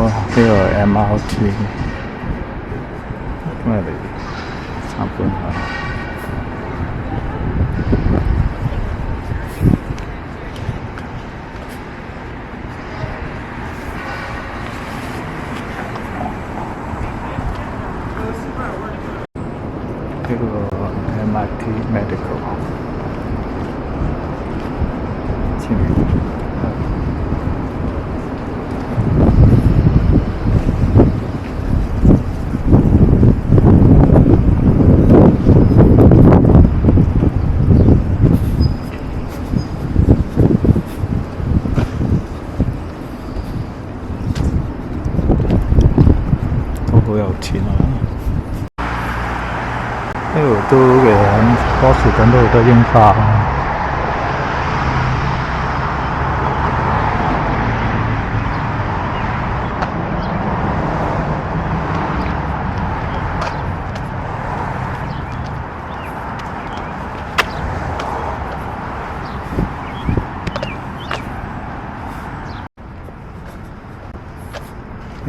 呢個 MRT，今日嚟參觀下。呢個 MIT Medical 前面都好有錢啊！呢度都嘅波士頓都好多櫻花。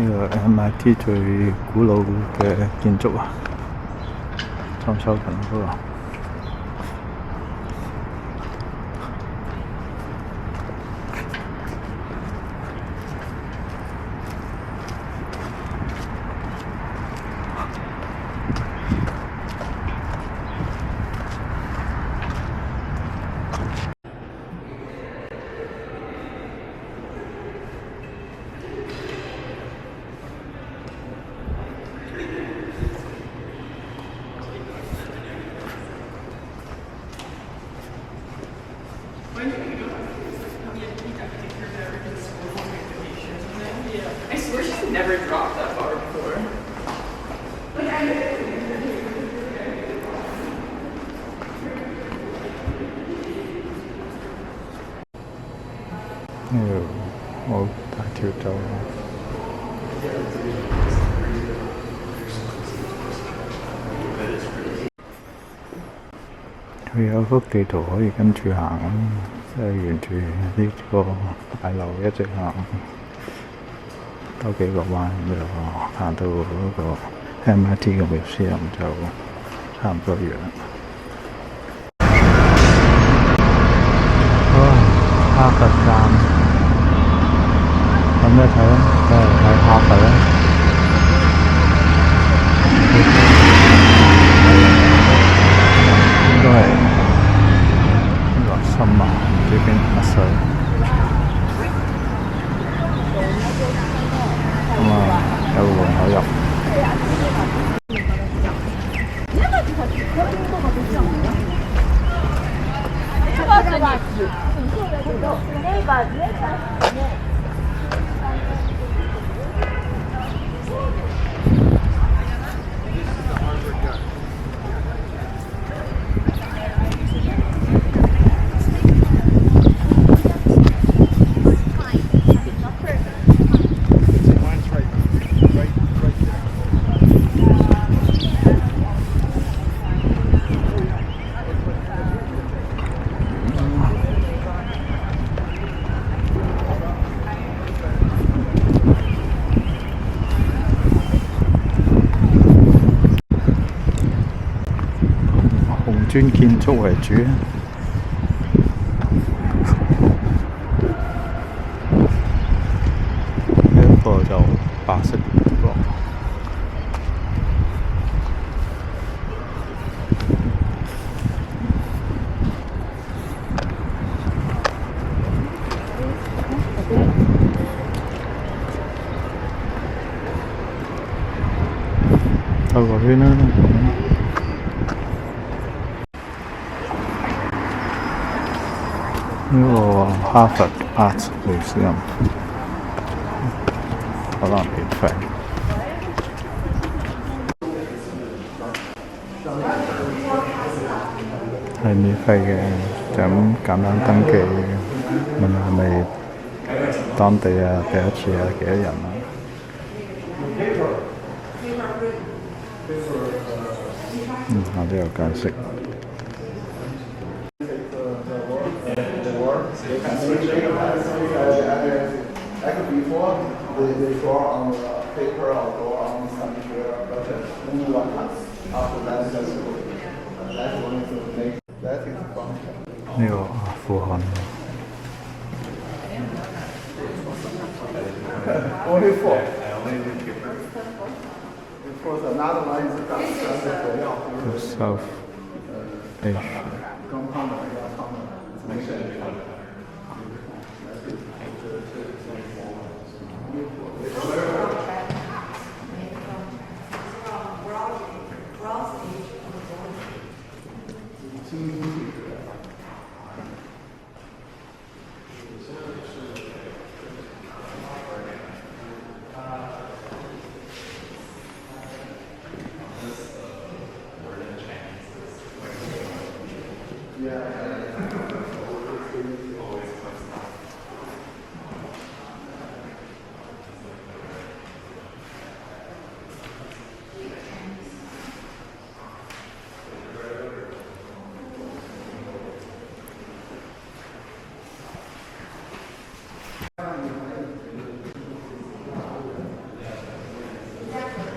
呢個 MIT 最古老嘅建築啊！裝修緊嗰個。I swear she's never dropped that bar before.好大條道。佢有幅地圖可以跟住行，即係沿住呢個大樓一直行，兜幾個彎就行到嗰個 MIT 嘅 museum 就差唔多完啦。哈佛站有咩睇咧？梗係睇哈佛啦。應該係呢個深啊，唔知邊乜水。咁啊，有個門口入。磚建築為主，呢一個就白色個。兜個圈啦。呢個哈佛 Art Museum 可能免費。係免費嘅，就咁簡單登記，問係咪當地啊，第一次啊，幾多人啊？下都有解釋。they draw on the paper or draw on somewhere, but only one time. After that, that's one is the next. That is function. 呢個富漢 Only four. Of course, another one is the South Asia。 compound.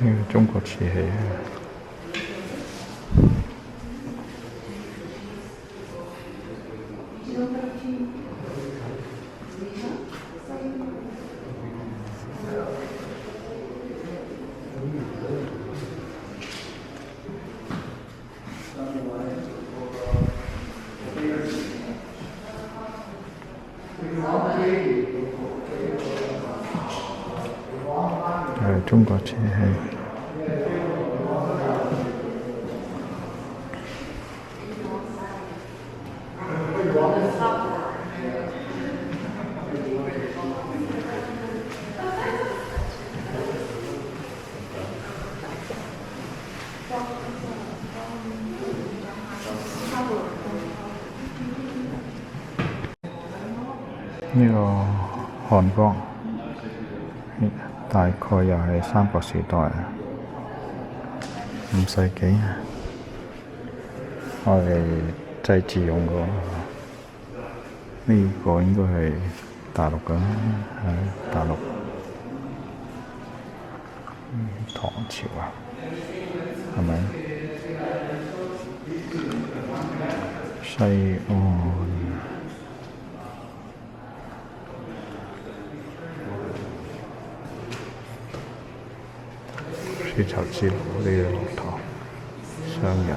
呢個中國瓷器啊。 係中國瓷器。呢個韓國。 大概又係三國時代5世紀，我哋祭祀用過。呢個應該係大陸㗎，係大陸。唐朝啊，係咪？西安。 絲綢之路呢個駱駝商人，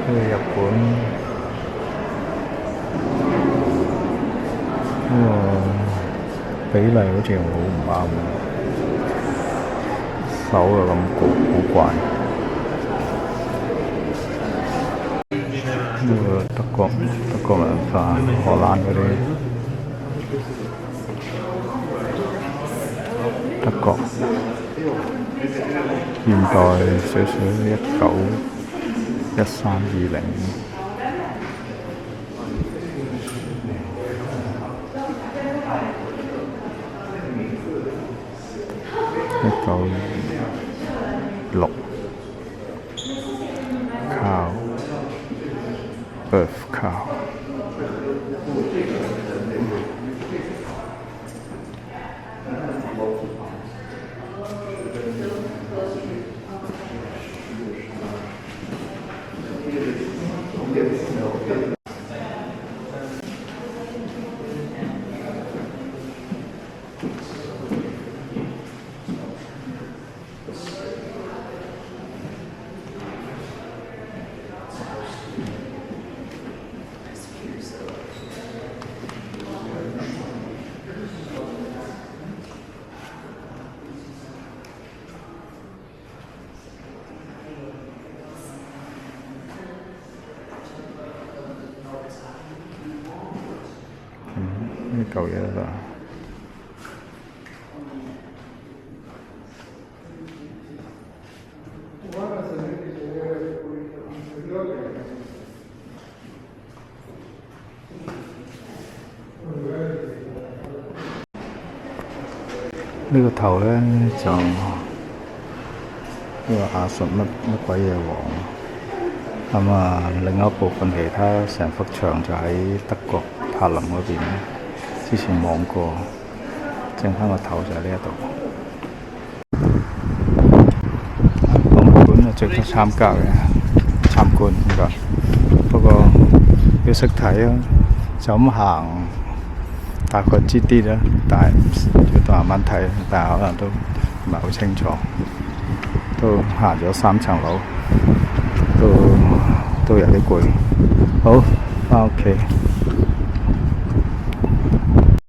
呢個日本呢個比例好似好唔啱，手又咁古怪。呢個德國文化，荷蘭嗰啲。 德國現代少少1913-201926 cow birth cow。 呢嚿嘢啦，呢個頭咧就呢個亞述乜鬼嘢王，咁啊另一部分其他成幅牆就喺德國。柏林嗰邊，之前望過，正翻個頭就喺呢一度。博物館係值得參加嘅，參觀應該。不過要識睇啊，就咁行大概知啲啦，但係要慢慢睇，但係可能都唔係好清楚。都行咗3層樓，都有啲攰。好，返屋企。